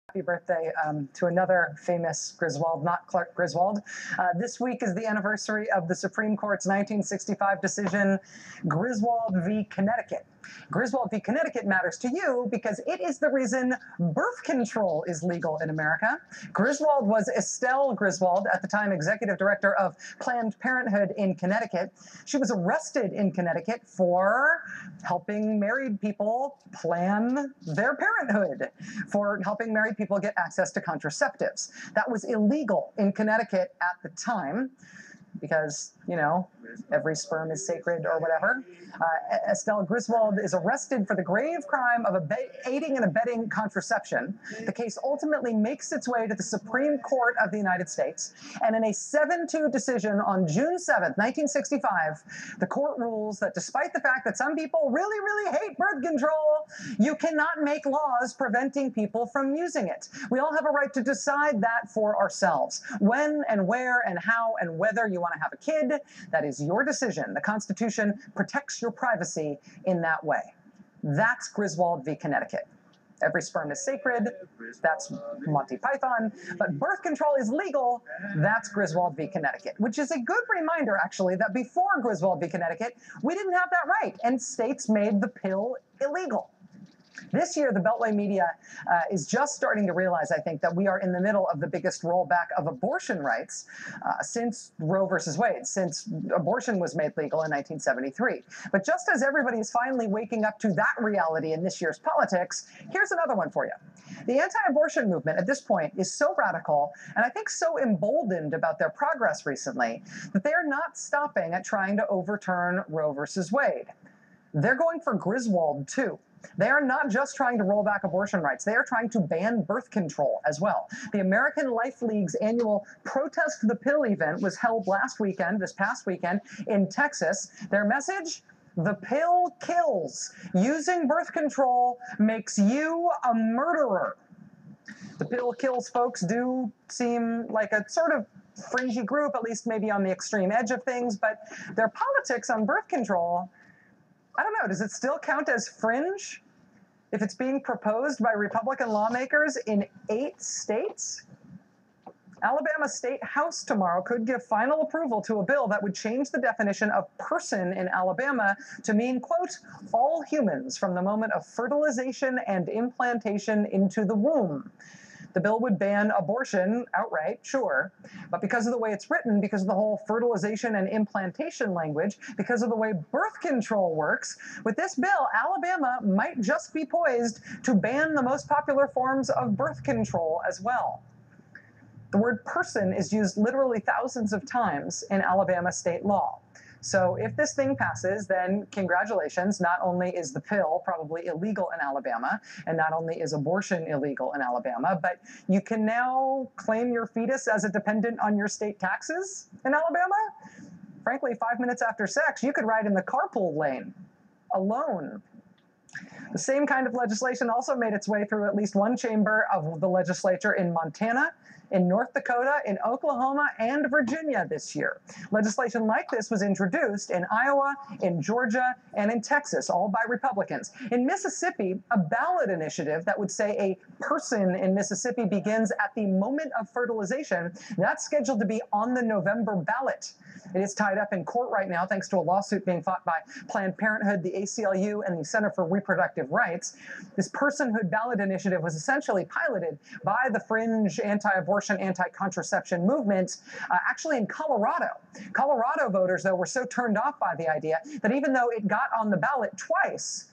Happy birthday to another famous Griswold, not Clark Griswold. This week is the anniversary of the Supreme Court's 1965 decision, Griswold v. Connecticut. Griswold v. Connecticut matters to you because it is the reason birth control is legal in America. Griswold was Estelle Griswold, at the time executive director of Planned Parenthood in Connecticut. She was arrested in Connecticut for helping married people plan their parenthood, for helping married people get access to contraceptives. That was illegal in Connecticut at the time because, you know, every sperm is sacred or whatever. Estelle Griswold is arrested for the grave crime of aiding and abetting contraception. The case ultimately makes its way to the Supreme Court of the United States, and in a 7-2 decision on June 7th, 1965, the court rules that despite the fact that some people really, really hate birth control, you cannot make laws preventing people from using it. We all have a right to decide that for ourselves. When and where and how and whether you want to have a kid, that is your decision. The Constitution protects your privacy in that way. That's Griswold v. Connecticut. Every sperm is sacred. That's Monty Python. But birth control is legal. That's Griswold v. Connecticut, which is a good reminder, actually, that before Griswold v. Connecticut, we didn't have that right, and states made the pill illegal. This year, the Beltway media is just starting to realize, I think, that we are in the middle of the biggest rollback of abortion rights since Roe versus Wade, since abortion was made legal in 1973. But just as everybody is finally waking up to that reality in this year's politics, here's another one for you. The anti-abortion movement at this point is so radical, and I think so emboldened about their progress recently, that they're not stopping at trying to overturn Roe versus Wade. They're going for Griswold, too. They are not just trying to roll back abortion rights. They are trying to ban birth control as well. The American Life League's annual Protest the Pill event was held this past weekend, in Texas. Their message? The pill kills. Using birth control makes you a murderer. The pill kills folks do seem like a sort of fringy group, at least maybe on the extreme edge of things, but their politics on birth control, I don't know, does it still count as fringe if it's being proposed by Republican lawmakers in 8 states? Alabama State House tomorrow could give final approval to a bill that would change the definition of person in Alabama to mean, quote, all humans from the moment of fertilization and implantation into the womb. The bill would ban abortion outright, sure, but because of the way it's written, because of the whole fertilization and implantation language, because of the way birth control works, with this bill, Alabama might just be poised to ban the most popular forms of birth control as well. The word person is used literally thousands of times in Alabama state law. So if this thing passes, then congratulations. Not only is the pill probably illegal in Alabama, and not only is abortion illegal in Alabama, but you can now claim your fetus as a dependent on your state taxes in Alabama. Frankly, 5 minutes after sex, you could ride in the carpool lane alone. The same kind of legislation also made its way through at least one chamber of the legislature in Montana, in North Dakota, in Oklahoma, and Virginia this year. Legislation like this was introduced in Iowa, in Georgia, and in Texas, all by Republicans. In Mississippi, a ballot initiative that would say a person in Mississippi begins at the moment of fertilization, that's scheduled to be on the November ballot. It is tied up in court right now thanks to a lawsuit being fought by Planned Parenthood, the ACLU, and the Center for Reproductive Rights. This personhood ballot initiative was essentially piloted by the fringe anti-abortion, anti-contraception movement, actually in Colorado. Colorado voters, though, were so turned off by the idea that even though it got on the ballot twice,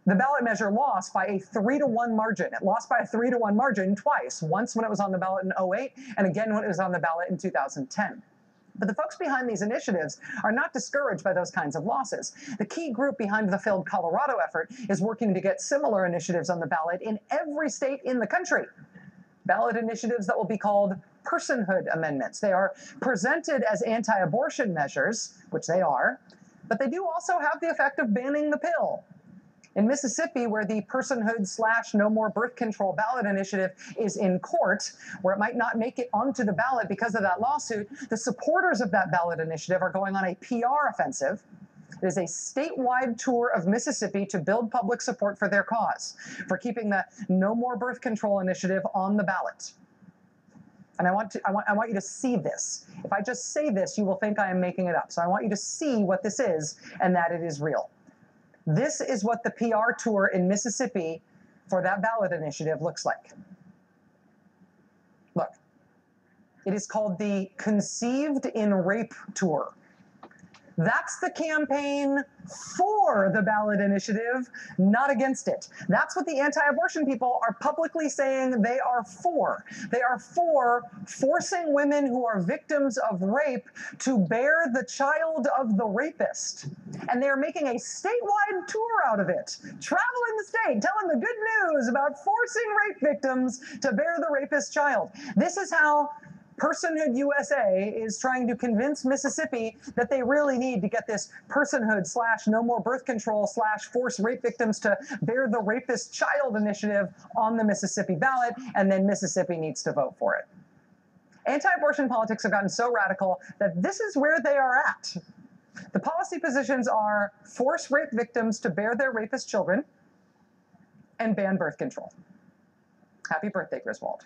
the ballot measure lost by a 3-to-1 margin. It lost by a 3-to-1 margin twice, once when it was on the ballot in 2008, and again when it was on the ballot in 2010. But the folks behind these initiatives are not discouraged by those kinds of losses. The key group behind the failed Colorado effort is working to get similar initiatives on the ballot in every state in the country. Ballot initiatives that will be called personhood amendments. They are presented as anti-abortion measures, which they are, but they do also have the effect of banning the pill. In Mississippi, where the personhood/no more birth control ballot initiative is in court, where it might not make it onto the ballot because of that lawsuit, the supporters of that ballot initiative are going on a PR offensive. It is a statewide tour of Mississippi to build public support for their cause, for keeping the No More Birth Control initiative on the ballot. And I want you to see this. If I just say this, you will think I am making it up. So I want you to see what this is and that it is real. This is what the PR tour in Mississippi for that ballot initiative looks like. Look, it is called the Conceived in Rape Tour. That's the campaign for the ballot initiative, not against it. That's what the anti-abortion people are publicly saying they are for. They are for forcing women who are victims of rape to bear the child of the rapist. And they're making a statewide tour out of it, traveling the state, telling the good news about forcing rape victims to bear the rapist child. This is how Personhood USA is trying to convince Mississippi that they really need to get this personhood / no more birth control / force rape victims to bear the rapist child initiative on the Mississippi ballot, and then Mississippi needs to vote for it. Anti-abortion politics have gotten so radical that this is where they are at. The policy positions are force rape victims to bear their rapist children and ban birth control. Happy birthday, Griswold.